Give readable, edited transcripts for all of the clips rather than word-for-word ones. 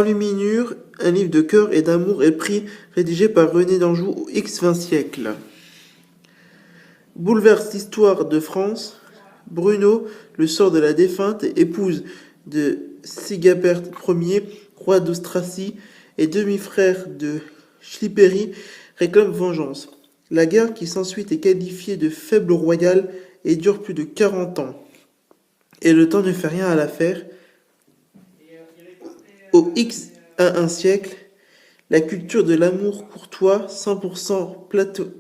Enluminure, un livre de cœur et d'amour et prix rédigé par René d'Anjou au X20 siècle. Bouleverse l'histoire de France. Bruno, le sort de la défunte et épouse de Sigapert Ier, roi d'Austrasie et demi-frère de Chilpéric, réclame vengeance. La guerre qui s'ensuit est qualifiée de faible royale et dure plus de 40 ans. Et le temps ne fait rien à l'affaire. Au X1 siècle, la culture de l'amour courtois, 100%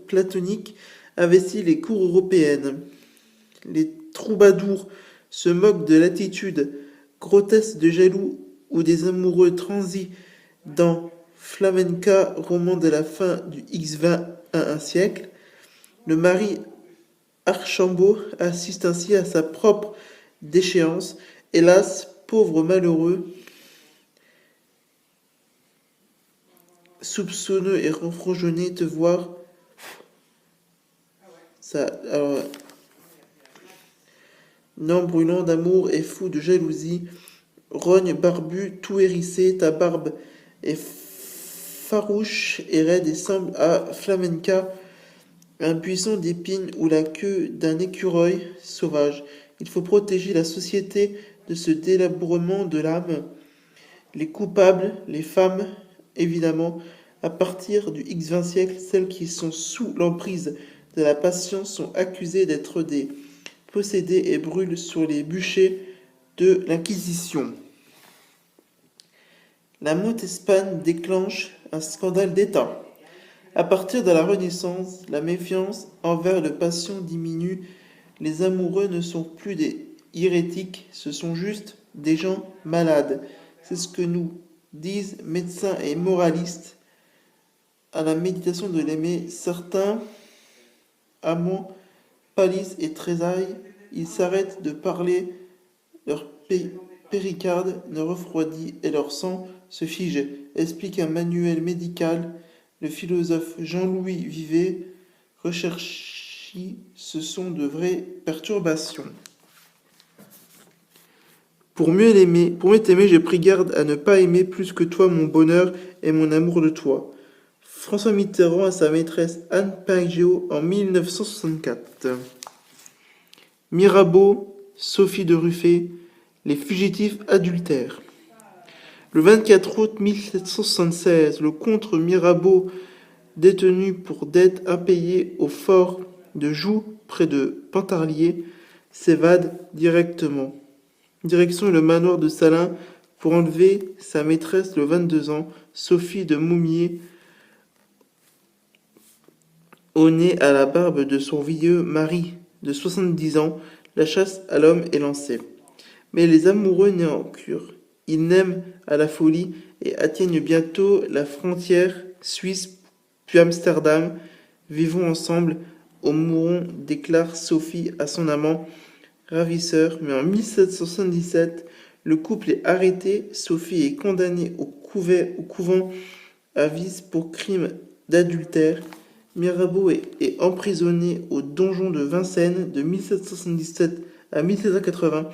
platonique, investit les cours européennes. Les troubadours se moquent de l'attitude grotesque de jaloux ou des amoureux transis dans Flamenca, roman de la fin du X21 siècle. Le mari Archambault assiste ainsi à sa propre déchéance. Hélas, pauvre malheureux, soupçonneux et renfrogené, te voir. Non brûlant d'amour et fou de jalousie, rogne barbu, tout hérissé, ta barbe est farouche et raide et semble à Flamenca un buisson d'épines ou la queue d'un écureuil sauvage. Il faut protéger la société de ce délabrement de l'âme. Les coupables, les femmes, évidemment, à partir du X20 siècle, celles qui sont sous l'emprise de la passion sont accusées d'être des possédées et brûlent sur les bûchers de l'Inquisition. La Montespan déclenche un scandale d'État. À partir de la Renaissance, la méfiance envers le patient diminue. Les amoureux ne sont plus des hérétiques, ce sont juste des gens malades. C'est ce que nous disent médecins et moralistes. À la méditation de l'aimer, certains amants pâlissent et trésaillent. Ils s'arrêtent de parler, leur péricarde ne refroidit et leur sang se fige, explique un manuel médical. Le philosophe Jean-Louis Vivet recherchit, ce sont de vraies perturbations. Pour mieux t'aimer, j'ai pris garde à ne pas aimer plus que toi mon bonheur et mon amour de toi. François Mitterrand à sa maîtresse Anne Pageot en 1964. Mirabeau, Sophie de Ruffet, les fugitifs adultères. Le 24 août 1776, le comte Mirabeau, détenu pour dette impayée au fort de Joux, près de Pontarlier, s'évade direction le manoir de Salins pour enlever sa maîtresse de 22 ans, Sophie de Moumier, au nez à la barbe de son vieux mari de 70 ans. La chasse à l'homme est lancée. Mais les amoureux n'en curent. Ils n'aiment à la folie et atteignent bientôt la frontière suisse, puis Amsterdam. Vivons ensemble ou mourons, déclare Sophie à son amant ravisseur. Mais en 1777, le couple est arrêté. Sophie est condamnée au couvent à Vis pour crime d'adultère. Mirabeau est emprisonné au donjon de Vincennes de 1777 à 1780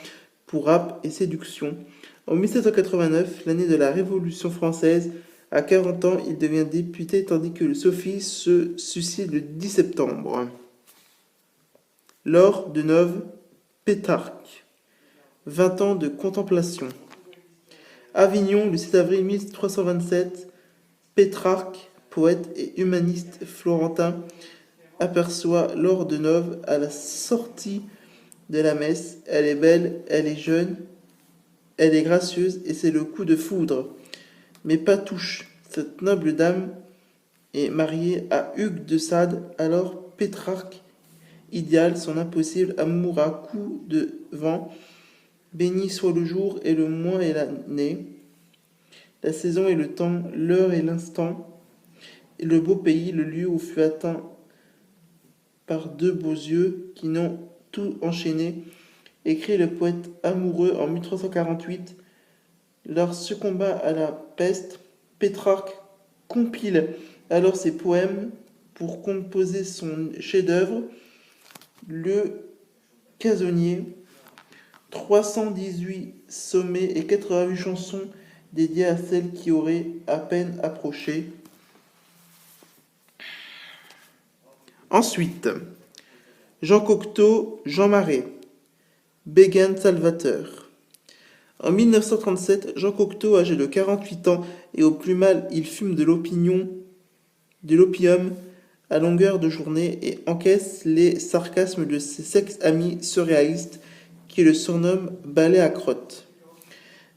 pour rape et séduction. En 1789, l'année de la Révolution française, à 40 ans, il devient député tandis que Sophie se suicide le 10 septembre. Laure de Neuve, Pétrarque. 20 ans de contemplation. Avignon, le 7 avril 1327, Pétrarque, poète et humaniste florentin, aperçoit Laure de Neuve à la sortie de la messe. Elle est belle, elle est jeune, elle est gracieuse et c'est le coup de foudre. Mais pas touche, cette noble dame est mariée à Hugues de Sade, alors Pétrarque idéal son impossible amour à coups de vent. Béni soit le jour et le mois et l'année, la saison et le temps, l'heure et l'instant, et le beau pays, le lieu où fut atteint par deux beaux yeux qui n'ont tout enchaîné, écrit le poète amoureux en 1348. Lors succomba à la peste, Pétrarque compile alors ses poèmes pour composer son chef-d'œuvre, le Casonnier. 318 sommets et 88 chansons dédié à celle qui aurait à peine approché. Ensuite, Jean Cocteau, Jean Marais, Béguin Salvateur. En 1937, Jean Cocteau, âgé de 48 ans et au plus mal, il fume de l'opium à longueur de journée et encaisse les sarcasmes de ses sex-amis surréalistes qui le surnomment balai à crotte.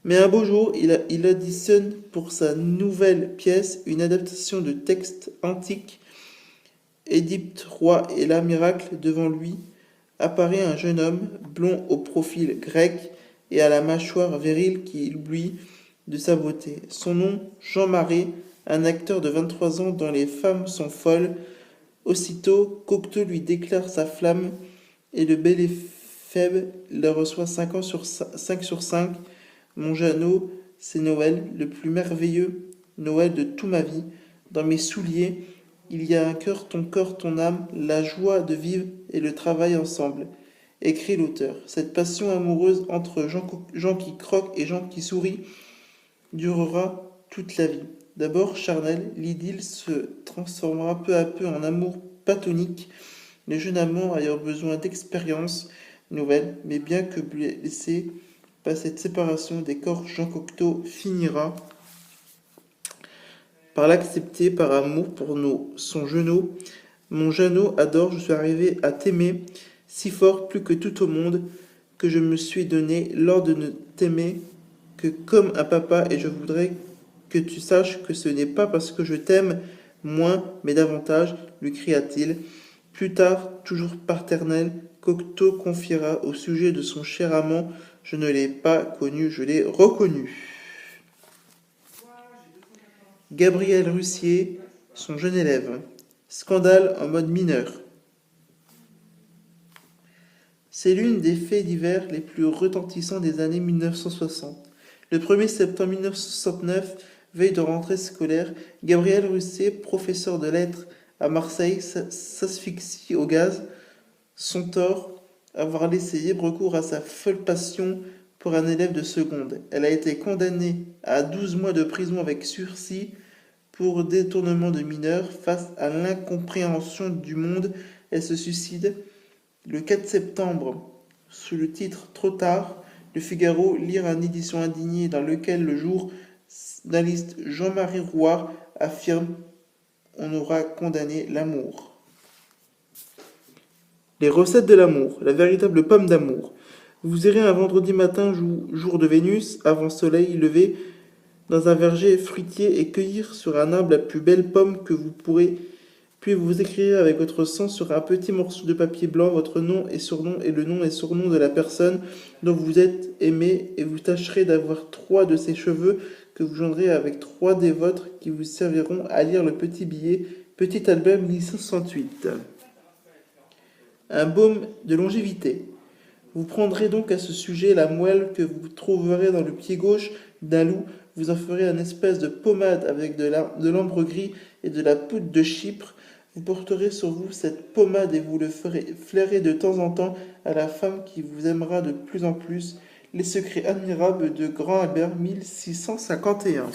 Mais un beau jour, il additionne pour sa nouvelle pièce une adaptation de texte antique. Égypte, roi et la miracle devant lui, apparaît un jeune homme, blond au profil grec et à la mâchoire virile qui éblouit de sa beauté. Son nom, Jean Marais, un acteur de 23 ans dont les femmes sont folles. Aussitôt, Cocteau lui déclare sa flamme et le bel éphèbe le reçoit 5 sur 5. Mon Jeannot, c'est Noël, le plus merveilleux Noël de toute ma vie. Dans mes souliers, il y a un cœur, ton âme, la joie de vivre et le travail ensemble, écrit l'auteur. Cette passion amoureuse entre Jean qui croque et Jean qui sourit durera toute la vie. D'abord charnel, l'idylle se transformera peu à peu en amour platonique, les jeunes amants ayant besoin d'expériences nouvelles, mais bien que blessé par cette séparation des corps, Jean Cocteau finira par l'accepter par amour pour son Jeannot. Mon Jeannot adore, je suis arrivé à t'aimer si fort plus que tout au monde que je me suis donné l'ordre de ne t'aimer que comme un papa et je voudrais que tu saches que ce n'est pas parce que je t'aime moins mais davantage, lui cria-t-il. Plus tard, toujours paternel, Cocteau confiera au sujet de son cher amant: je ne l'ai pas connu, je l'ai reconnu. Gabriel Russier, son jeune élève. Scandale en mode mineur. C'est l'une des faits divers les plus retentissants des années 1960. Le 1er septembre 1969, veille de rentrée scolaire, Gabriel Russier, professeur de lettres à Marseille, s'asphyxie au gaz. Son tort, avoir laissé libre cours à sa folle passion pour un élève de seconde. Elle a été condamnée à 12 mois de prison avec sursis pour détournement de mineurs. Face à l'incompréhension du monde, elle se suicide. Le 4 septembre, sous le titre « Trop tard », Le Figaro lire une édition indignée dans lequel le journaliste Jean-Marie Rouard affirme « On aura condamné l'amour ». Les recettes de l'amour, la véritable pomme d'amour. Vous irez un vendredi matin, jour de Vénus, avant soleil levé, dans un verger fruitier et cueillir sur un arbre la plus belle pomme que vous pourrez, puis vous écrire avec votre sang sur un petit morceau de papier blanc votre nom et surnom et le nom et surnom de la personne dont vous êtes aimé, et vous tâcherez d'avoir 3 de ses cheveux que vous joindrez avec 3 des vôtres qui vous serviront à lire le petit billet, petit album 1968. Un baume de longévité. Vous prendrez donc à ce sujet la moelle que vous trouverez dans le pied gauche d'un loup, vous en ferez une espèce de pommade avec de l'ambre gris et de la poudre de Chypre. Vous porterez sur vous cette pommade et vous le ferez flairer de temps en temps à la femme qui vous aimera de plus en plus. Les secrets admirables de Grand Albert 1651.